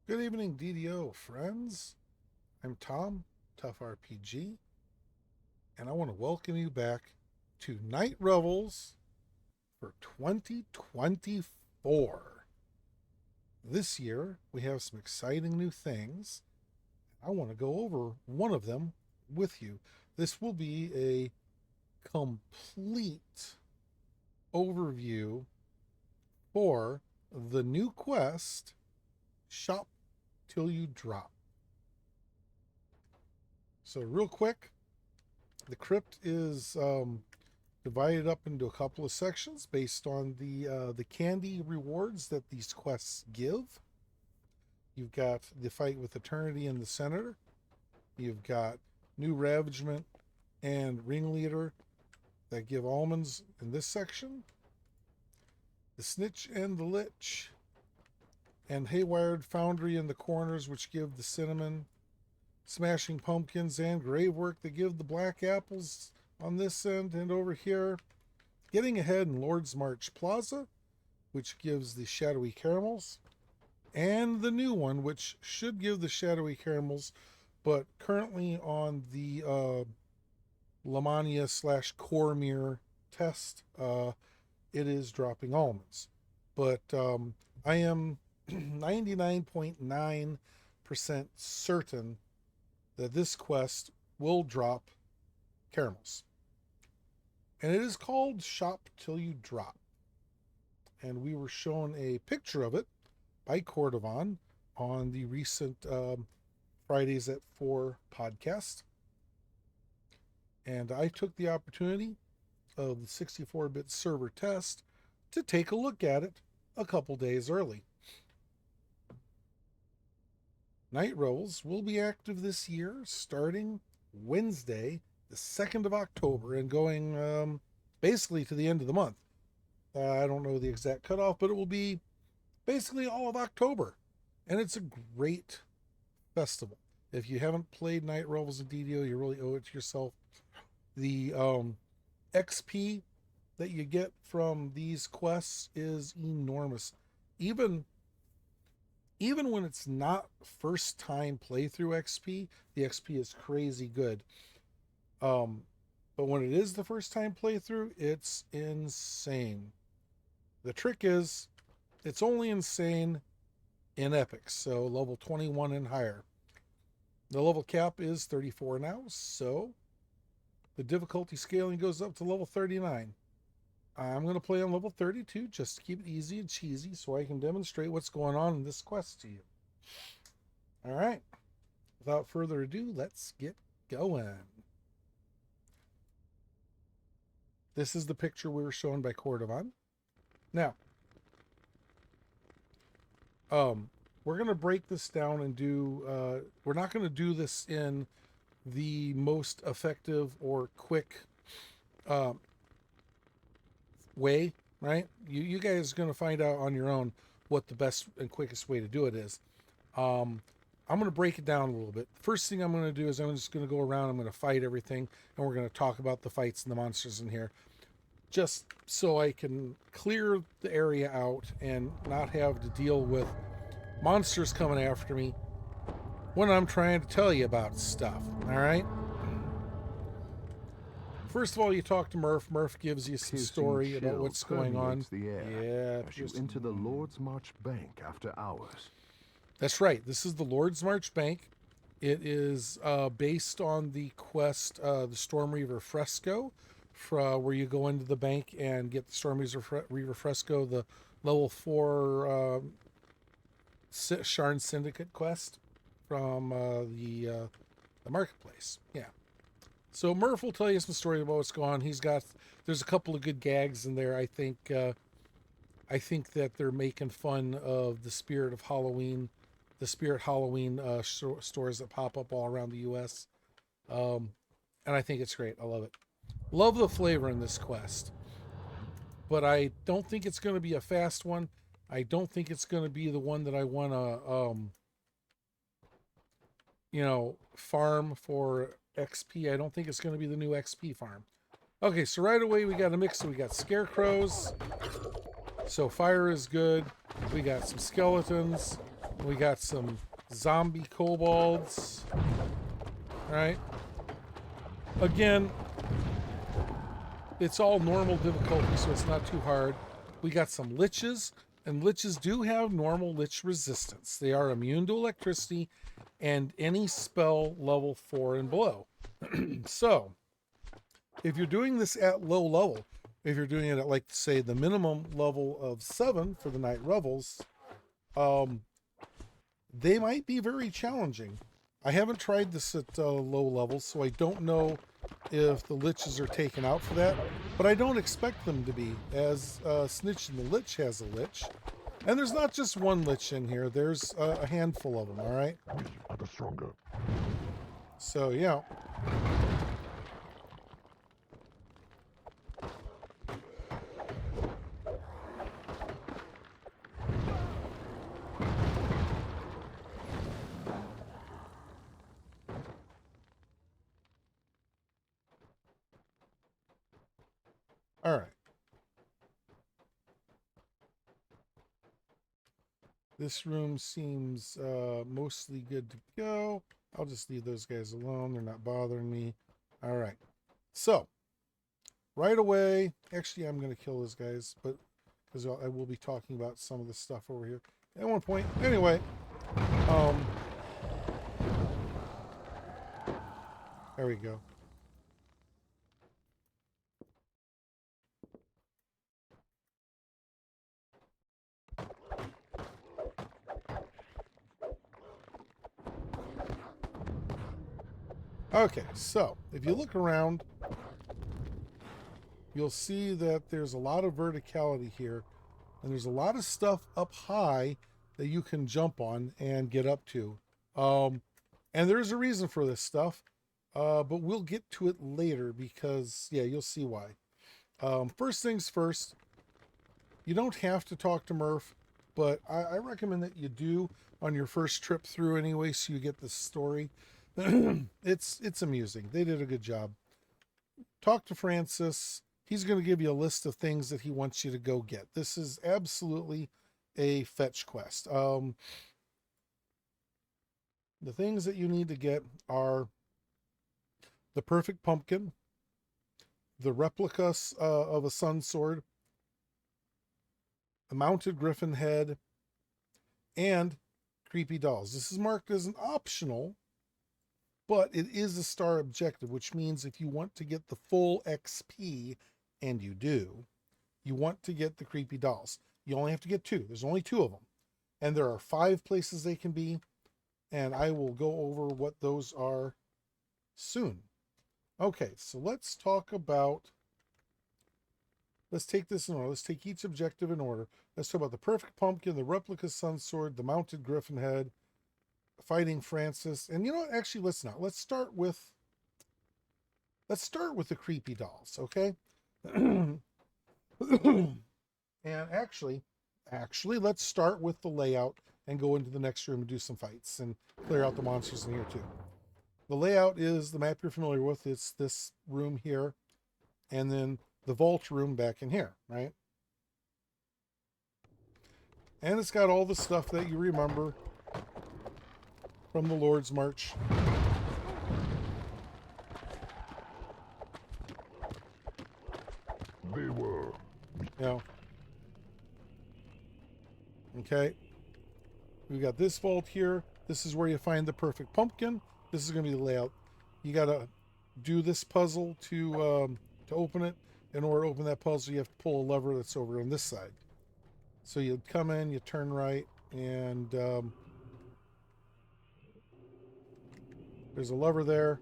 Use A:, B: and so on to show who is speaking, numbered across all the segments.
A: Good evening, DDO friends. I'm Tom, Tough RPG, and I want to welcome you back to Night Revels for 2024. This year, we have some exciting new things. I want to go over one of them with you. This will be a complete overview for the new quest, Shop Till You Drop. So, real quick, the crypt is divided up into a couple of sections based on the candy rewards that these quests give. You've got the fight with Eternity and the Senator. You've got New Ravagement and Ringleader that give almonds in this section. The Snitch and the Lich and Haywired Foundry in the corners, which give the cinnamon. Smashing Pumpkins and Gravework that give the black apples on this end, and over here, Getting Ahead in Lord's March Plaza, which gives the shadowy caramels, and the new one, which should give the shadowy caramels, but currently on the Lamania / Cormir test, it is dropping almonds. But I am 99.9% certain that this quest will drop caramels. And it is called Shop Till You Drop. And we were shown a picture of it by Cordovan on the recent Fridays at 4 podcast. And I took the opportunity of the 64-bit server test to take a look at it a couple days early. Night Revels will be active this year starting Wednesday, the 2nd of October, and going basically to the end of the month. I don't know the exact cutoff, but it will be basically all of October. And it's a great festival. If you haven't played Night Revels in DDO, you really owe it to yourself. The XP that you get from these quests is enormous. Even when it's not first time playthrough XP, the XP is crazy good. But when it is the first time playthrough, it's insane. The trick is, it's only insane in epics, so level 21 and higher. The level cap is 34 now, so the difficulty scaling goes up to level 39. I'm going to play on level 32 just to keep it easy and cheesy so I can demonstrate what's going on in this quest to you. All right. Without further ado, let's get going. This is the picture we were shown by Cordovan. Now, we're going to break this down and do, we're not going to do this in the most effective or quick way, right? You guys are going to find out on your own what the best and quickest way to do it is. I'm going to break it down a little bit. First thing I'm going to do is I'm just going to go around, I'm going to fight everything, and we're going to talk about the fights and the monsters in here, just so I can clear the area out and not have to deal with monsters coming after me when I'm trying to tell you about stuff, all right? First of all, you talk to Murph. Murph gives you some story about what's going on.
B: Yeah, as you enter the Lord's March Bank after hours.
A: That's right. This is the Lord's March Bank. It is based on the quest, the Storm Reaver Fresco, where you go into the bank and get the Storm Reaver Fresco, the level 4 Sharn Syndicate quest from the marketplace. Yeah. So Murph will tell you some story about what's going on. There's a couple of good gags in there. I think that they're making fun of the Spirit of Halloween, the Spirit Halloween stores that pop up all around the U.S. And I think it's great. I love it. Love the flavor in this quest. But I don't think it's going to be a fast one. I don't think it's going to be the one that I want to, farm for XP. I don't think it's going to be the new XP farm. Okay, so right away we got a mix. So we got scarecrows. So fire is good. We got some skeletons. We got some zombie kobolds. Alright. Again, it's all normal difficulty, so it's not too hard. We got some liches, and liches do have normal lich resistance. They are immune to electricity and any spell level 4 and below. So, if you're doing this at low level, if you're doing it at, like, say, the minimum level of 7 for the Night Revels, they might be very challenging. I haven't tried this at low levels, so I don't know if the liches are taken out for that, but I don't expect them to be, as Snitch and the Lich has a lich. And there's not just one lich in here, there's a handful of them, alright?
B: We are the stronger.
A: So, yeah. All right. This room seems mostly good to go. I'll just leave those guys alone. They're not bothering me. All right. So, right away, actually, I'm going to kill those guys, but because I will be talking about some of the stuff over here at one point. Anyway, there we go. Okay, so if you look around, you'll see that there's a lot of verticality here, and there's a lot of stuff up high that you can jump on and get up to. And there's a reason for this stuff, but we'll get to it later because, yeah, you'll see why. First things first, you don't have to talk to Murph, but I recommend that you do on your first trip through anyway, so you get the story. It's amusing. They did a good job. Talk to Francis. He's going to give you a list of things that he wants you to go get. This is absolutely a fetch quest. The things that you need to get are the perfect pumpkin, the replica of a sun sword, a mounted griffin head, and creepy dolls. This is marked as an optional, but it is a star objective, which means if you want to get the full XP, and you do, you want to get the creepy dolls. You only have to get 2. There's only 2 of them. And there are 5 places they can be, and I will go over what those are soon. Okay, so let's talk about, let's take this in order. Let's take each objective in order. Let's talk about the perfect pumpkin, the replica sun sword, the mounted griffin head, fighting Francis, and you know what? Actually, let's not. Let's start with the creepy dolls, okay? And actually, let's start with the layout and go into the next room and do some fights and clear out the monsters in here too. The layout is the map you're familiar with. It's this room here, and then the vault room back in here, right? And it's got all the stuff that you remember from the Lord's March.
B: They were.
A: Yeah. Okay. We've got this vault here. This is where you find the perfect pumpkin. This is going to be the layout. You got to do this puzzle to open it. In order to open that puzzle, you have to pull a lever that's over on this side. So you come in, you turn right, and there's a lever there.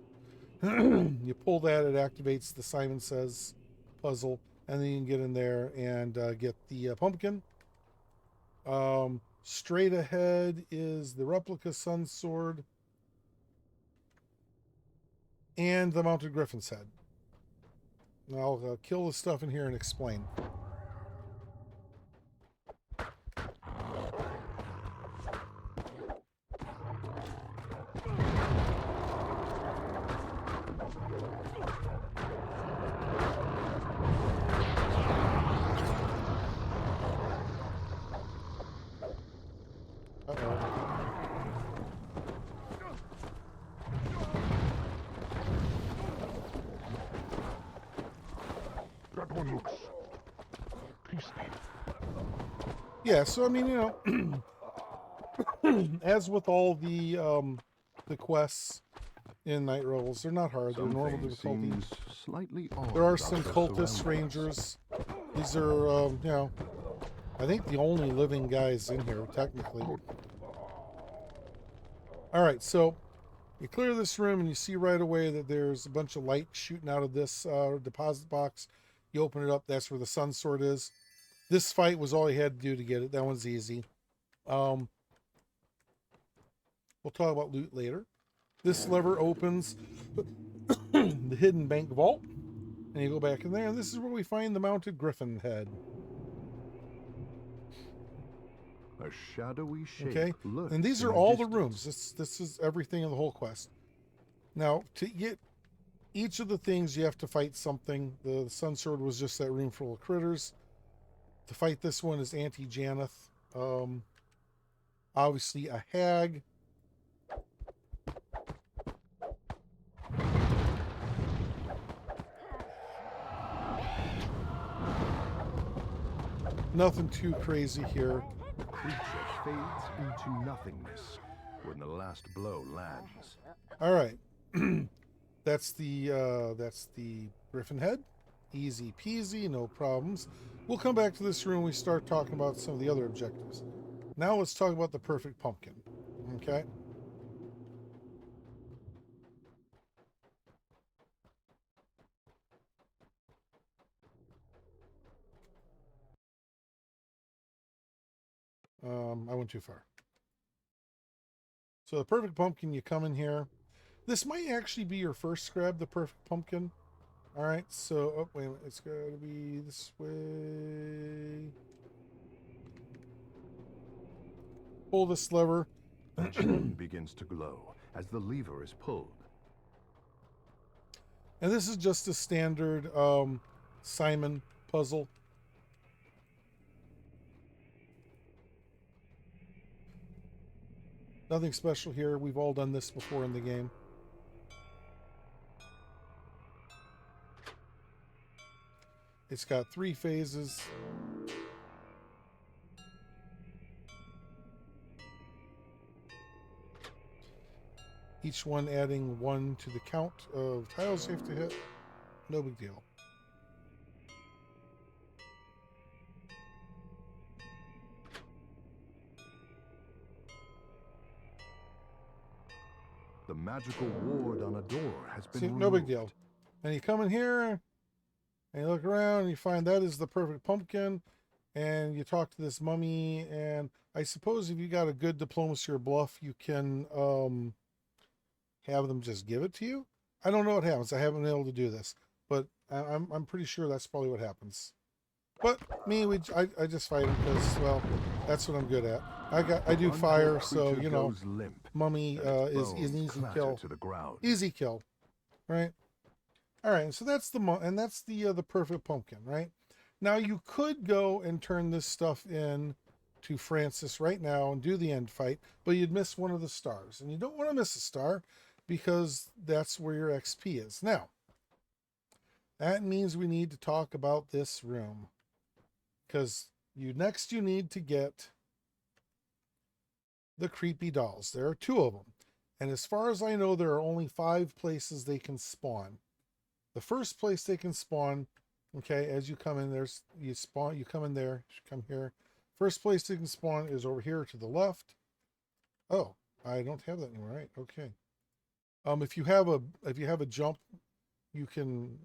A: You pull that, it activates the Simon Says puzzle, and then you can get in there and get the pumpkin. Straight ahead is the replica sun sword and the mounted griffin's head. And I'll kill the stuff in here and explain. Uh-oh. Yeah, so I mean, you know, as with all the quests in Night Revels, they're not hard. They're normal difficulty.
B: Slightly odd
A: There are
B: about
A: some
B: the
A: cultist
B: surroundings.
A: rangers. These are, you know, I think the only living guys in here, technically. All right, so you clear this room and you see right away that there's a bunch of light shooting out of this deposit box. You open it up, that's where the sun sword is. This fight was all you had to do to get it. That one's easy. We'll talk about loot later. This lever opens the hidden bank vault, and you go back in there, and this is where we find the mounted griffin head.
B: A shadowy shape.
A: Okay,
B: lurks
A: and these
B: in
A: are
B: the
A: all the
B: distance.
A: rooms. This is everything in the whole quest. Now, to get each of the things, you have to fight something. The sun sword was just that room full of critters. To fight this one is anti-Janeth. Obviously a hag. Nothing too crazy here.
B: The creature fades into nothingness when the last blow lands.
A: All right. That's the griffin head. Easy peasy, no problems. We'll come back to this room when we start talking about some of the other objectives. Now let's talk about the perfect pumpkin. Okay? I went too far. So the perfect pumpkin, you come in here. This might actually be your first grab, the perfect pumpkin. All right, so, oh, wait a minute. It's got to be this way. Pull this lever.
B: A gem begins to glow as the lever is pulled.
A: And this is just a standard Simon puzzle. Nothing special here. We've all done this before in the game. It's got 3 phases. Each one adding 1 to the count of tiles you have to hit. No big deal.
B: The magical ward on a door has been
A: See,
B: removed.
A: no big deal. And you come in here and you look around and you find that is the perfect pumpkin, and you talk to this mummy, and I suppose if you got a good diplomacy or bluff, you can have them just give it to you. I don't know what happens. I haven't been able to do this, but I'm pretty sure that's probably what happens. But me, I just fight him because, well, that's what I'm good at. I do fire, so you know, mummy is an easy kill.
B: To the ground.
A: Easy kill, right? All right, so that's the perfect pumpkin, right? Now you could go and turn this stuff in to Francis right now and do the end fight, but you'd miss one of the stars, and you don't want to miss a star because that's where your XP is. Now, that means we need to talk about this room, because you need to get the creepy dolls. There are 2 of them, and as far as I know, there are only 5 places they can spawn. The first place they can spawn, okay, as you come in, you come in there, come here. First place they can spawn is over here to the left. Oh, I don't have that anymore, right? Okay. If you have a jump, you can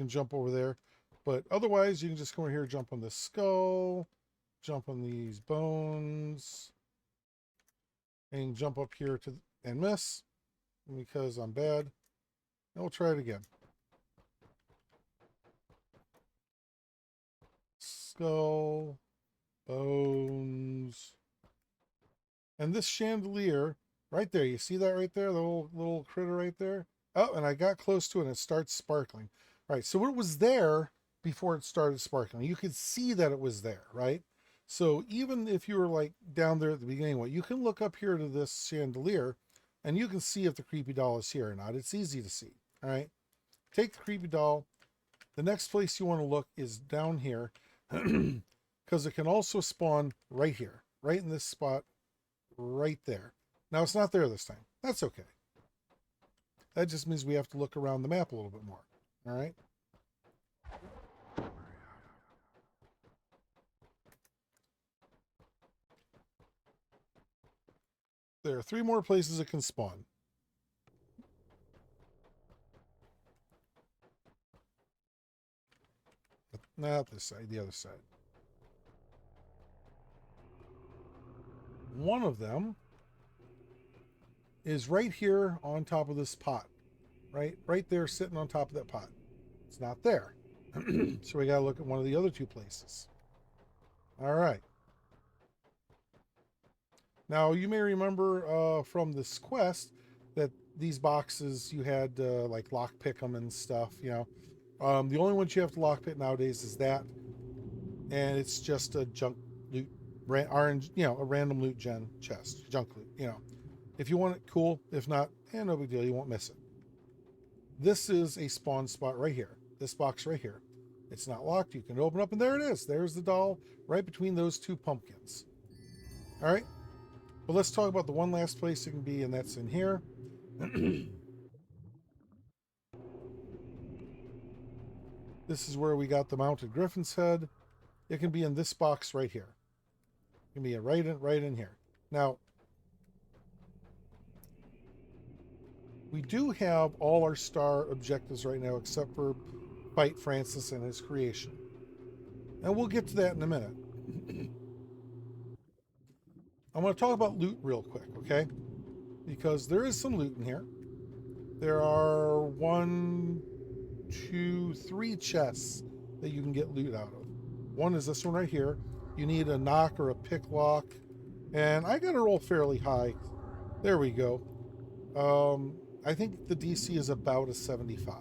A: jump over there, but otherwise you can just come over here, jump on the skull, jump on these bones, and jump up here and miss because I'm bad. And we'll try it again. Skull, bones, and this chandelier right there. You see that right there, the little critter right there? Oh, and I got close to it and it starts sparkling. All right, so it was there before it started sparkling. You could see that it was there, right? So even if you were like down there at the beginning, you can look up here to this chandelier and you can see if the creepy doll is here or not. It's easy to see. All right, take the creepy doll, The next place you want to look is down here because it can also spawn right here, right in this spot, right there. Now it's not there this time. That's okay. That just means we have to look around the map a little bit more. All right. There are 3 more places it can spawn. But not this side, the other side. One of them is right here on top of this pot. Right there sitting on top of that pot. It's not there. So we got to look at one of the other 2 places. All right. Now, you may remember from this quest that these boxes, you had like lockpick them and stuff, you know. The only ones you have to lockpick nowadays is that. And it's just a junk loot, orange, you know, a random loot gen chest, junk loot, you know. If you want it, cool. If not, no big deal. You won't miss it. This is a spawn spot right here. This box right here. It's not locked. You can open up, and there it is. There's the doll right between those 2 pumpkins. All right. But let's talk about the one last place it can be, and that's in here. This is where we got the mounted griffin's head. It can be in this box right here. It can be right in here. Now, we do have all our star objectives right now, except for fight Francis and his creation. And we'll get to that in a minute. I want to talk about loot real quick, okay? Because there is some loot in here. There are 1, 2, 3 chests that you can get loot out of. One is this one right here. You need a knock or a pick lock. And I got to roll fairly high. There we go. I think the DC is about a 75.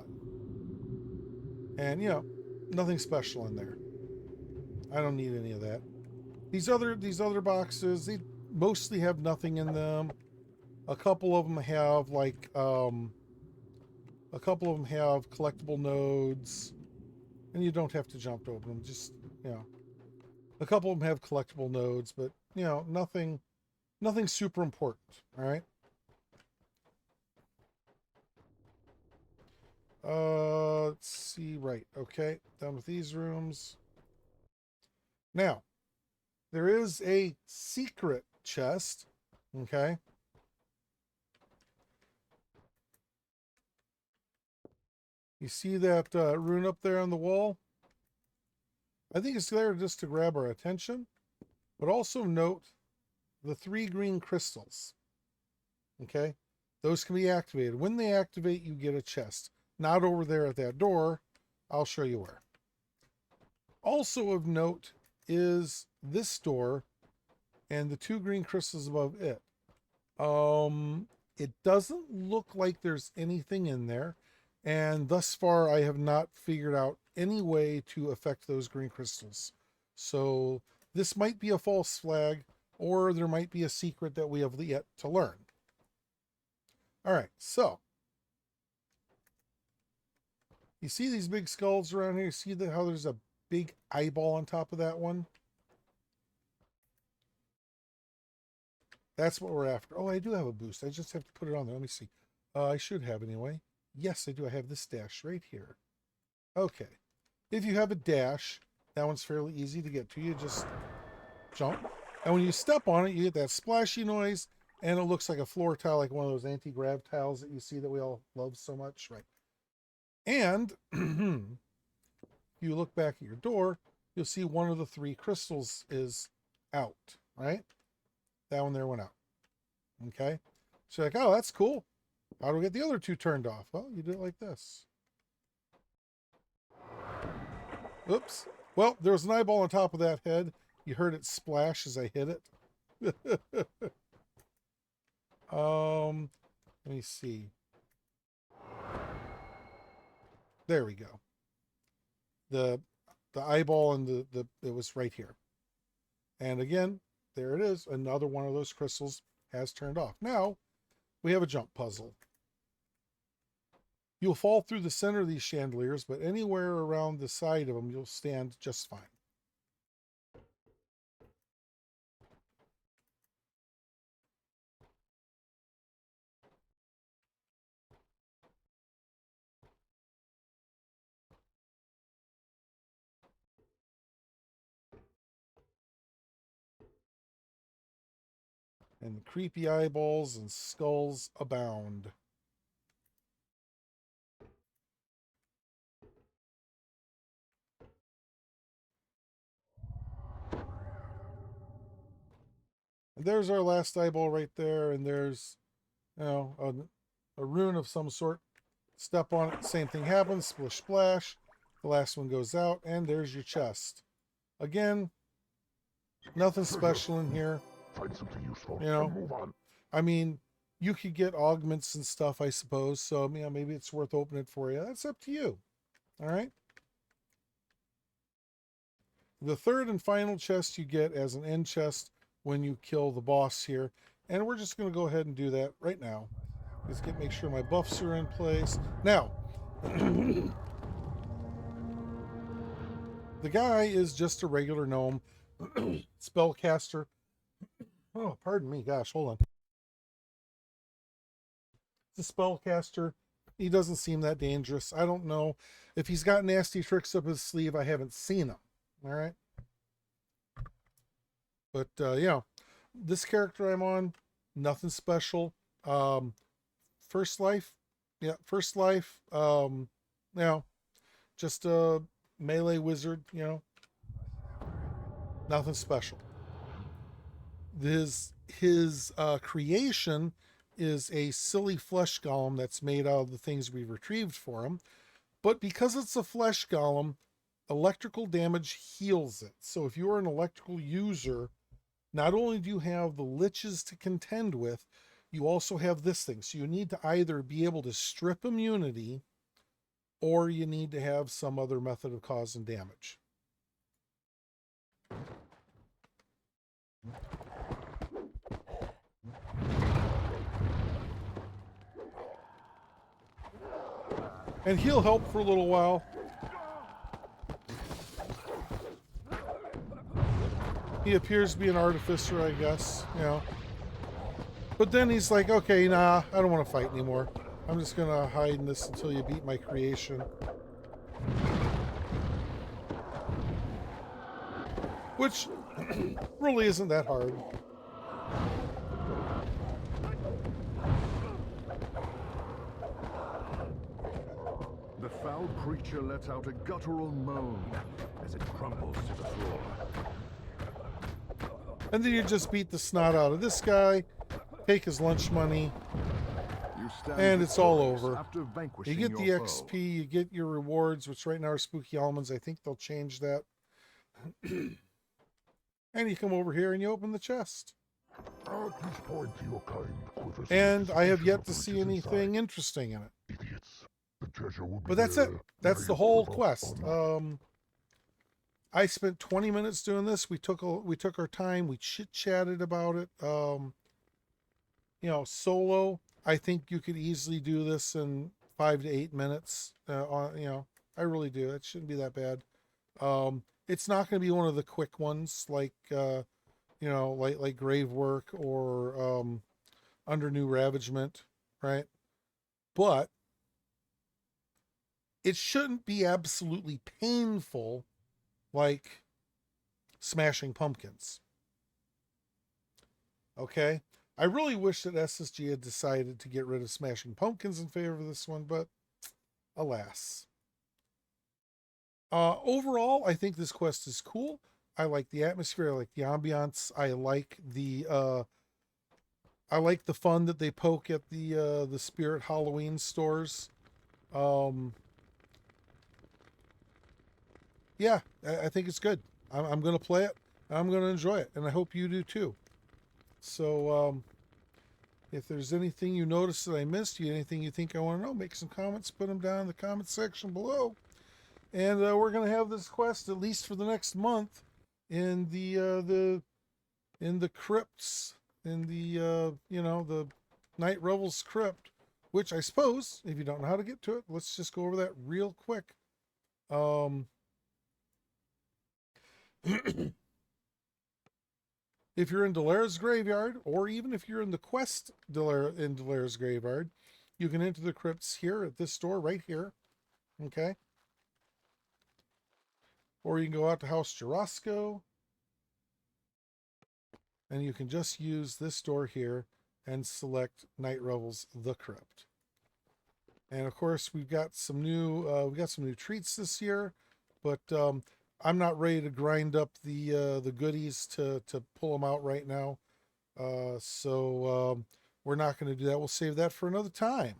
A: And, you know, nothing special in there. I don't need any of that. These other boxes, they mostly have nothing in them. A couple of them have like collectible nodes, and you don't have to jump to open them. Just, you know, a couple of them have collectible nodes, but you know, nothing super important. All right. Let's see. Right. Okay. Done with these rooms. Now, there is a secret chest. Okay. You see that rune up there on the wall? I think it's there just to grab our attention, but also note the 3 green crystals. Okay. Those can be activated. When they activate, you get a chest. Not over there at that door. I'll show you where. Also of note is this door and the 2 green crystals above it. It doesn't look like there's anything in there. And thus far, I have not figured out any way to affect those green crystals. So this might be a false flag, or there might be a secret that we have yet to learn. All right, so you see these big skulls around here? You see how there's a big eyeball on top of that one? That's what we're after. Oh, I do have a boost. I just have to put it on there. Let me see. I should have anyway. Yes, I do. I have this dash right here. Okay. If you have a dash, that one's fairly easy to get to. You just jump. And when you step on it, you get that splashy noise, and it looks like a floor tile, like one of those anti-grav tiles that you see that we all love so much. Right. And you look back at your door, you'll see one of the 3 crystals is out, right? That one there went out. Okay. So like, oh, that's cool. How do we get the other 2 turned off? Well, you do it like this. Oops. Well, there was an eyeball on top of that head. You heard it splash as I hit it. Let me see. There we go. The eyeball and it was right here. And again, there it is. Another one of those crystals has turned off. Now we have a jump puzzle. You'll fall through the center of these chandeliers, but anywhere around the side of them, you'll stand just fine. And creepy eyeballs and skulls abound. And there's our last eyeball right there, and there's, you know, a rune of some sort. Step on it, same thing happens, splish splash. The last one goes out, and there's your chest. Again, nothing special in here.
B: Find something useful.
A: You know,
B: And move on.
A: I mean, you could get augments and stuff, I suppose. So, you know, maybe it's worth opening it for you. That's up to you. All right. The third and final chest you get as an end chest when you kill the boss here. And we're just going to go ahead and do that right now. Just make sure my buffs are in place. Now, the guy is just a regular gnome spellcaster. Oh, pardon me. Gosh, hold on. The spellcaster. He doesn't seem that dangerous. I don't know if he's got nasty tricks up his sleeve. I haven't seen them. All right. But, you know, this character I'm on, nothing special. First life. Yeah, first life. You know, just a melee wizard, you know. Nothing special. His creation is a silly flesh golem that's made out of the things we retrieved for him. But because it's a flesh golem, electrical damage heals it. So if you're an electrical user, not only do you have the liches to contend with, you also have this thing. So you need to either be able to strip immunity, or you need to have some other method of causing damage. And he'll help for a little while. He appears to be an artificer, I guess, you know. But then he's like, okay, nah, I don't want to fight anymore. I'm just going to hide in this until you beat my creation. Which really isn't that hard.
B: The foul creature lets out a guttural moan as it crumbles to the floor.
A: And then you just beat the snot out of this guy, take his lunch money, and it's all over. You get the XP, you get your rewards, which right now are spooky almonds. I think they'll change that. And you come over here and you open the chest. And I have yet to see anything interesting in it. But that's it. That's the whole quest. I spent 20 minutes doing this. We took our time. We chit-chatted about it. You know, solo, I think you could easily do this in 5 to 8 minutes. You know, I really do. It shouldn't be that bad. It's not going to be one of the quick ones like, you know, like Grave Work or Under New Ravagement, right? But it shouldn't be absolutely painful like Smashing Pumpkins. Okay? I really wish that SSG had decided to get rid of Smashing Pumpkins in favor of this one, but alas. Overall, I think this quest is cool. I like the atmosphere. I like the ambiance. I like the fun that they poke at the Spirit Halloween stores. Yeah, I think it's good. I'm going to play it. I'm going to enjoy it, and I hope you do too. So, if there's anything you noticed that I missed, anything you think I want to know, make some comments, put them down in the comment section below. And we're going to have this quest at least for the next month in the crypts, in the you know, the Night Revels crypt, which I suppose, if you don't know how to get to it, let's just go over that real quick. If you're in Dalara's graveyard, or even if you're in the quest in Dalara's graveyard, you can enter the crypts here at this door right here. Okay. Or you can go out to House Jarosco, and you can just use this door here and select Night Revels the Crypt. And of course, we've got some new treats this year, but I'm not ready to grind up the goodies to pull them out right now. So we're not going to do that. We'll save that for another time.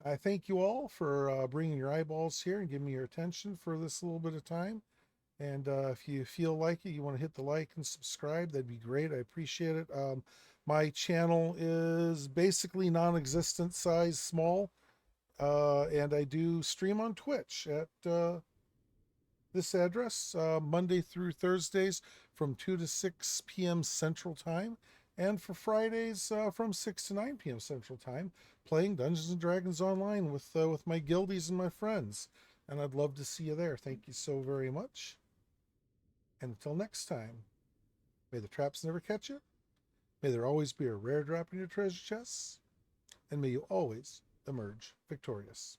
A: I thank you all for bringing your eyeballs here and giving me your attention for this little bit of time. And if you feel like it, you want to hit the like and subscribe, that'd be great. I appreciate it. My channel is basically non-existent size, small. And I do stream on Twitch at this address Monday through Thursdays from 2 to 6 p.m. Central Time, and for Fridays from 6 to 9 p.m. Central Time, playing Dungeons and Dragons online with my guildies and my friends. And I'd love to see you there. Thank you so very much. And until next time, may the traps never catch you. May there always be a rare drop in your treasure chests. And may you always emerge victorious.